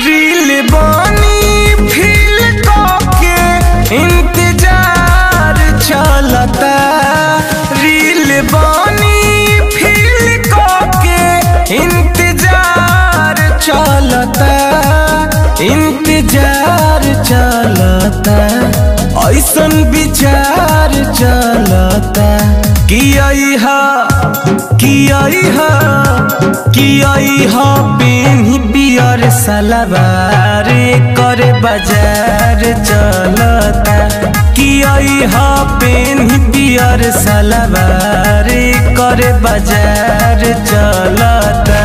Reel बनी feel के इंतजार चलता, रील बनी फील के इंतजार चलता, इंतजार चलता, ऐसन विचार चलता कि पेन्ही पियर सलवार करे बाजार चलता, कि पेन्ही पियर सलवार करे बाजार चलता।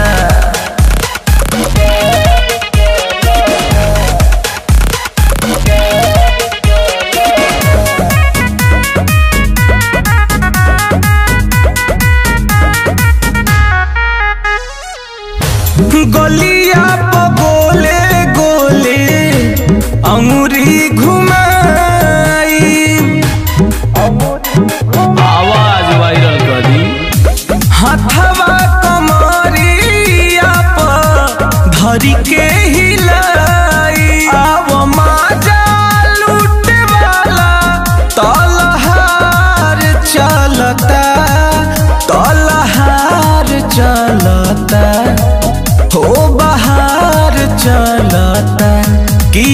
गलिया पर गोले गोले अंगूरी घुमाई, आवाज वायरल करी, हथवा कमरिया पर धरी के हिलाई, अब माजा लूटे वाला तलहार चलता, तलहार चलता, हो बाहर चलता, कि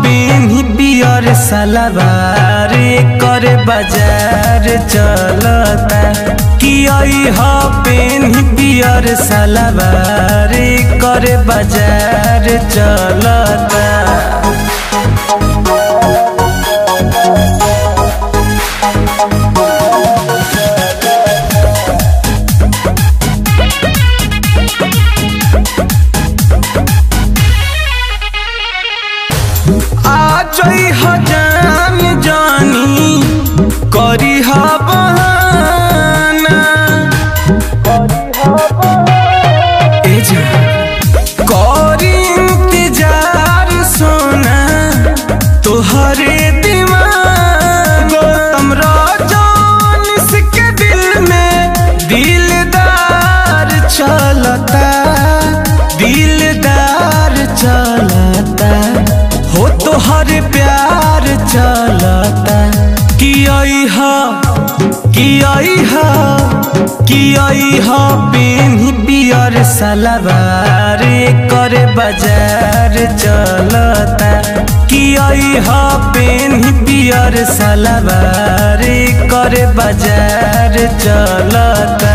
पेन्ही पियर सलवार करे बाजार चलता, कि पेन्ही पियर सलवार करे बाजार चलता। जान जानी करी बहाना, करी इंतजार सोना तोहरे दिमाग, तमरा जान इसके दिल में दिलदार चलता, दिलदार चलता, हो तो हर प्यार चलता, कि पेन्ही पियर सलवार करे बाजार चलता, कि पेन्ही पियर सलवार करे बाजार चलता।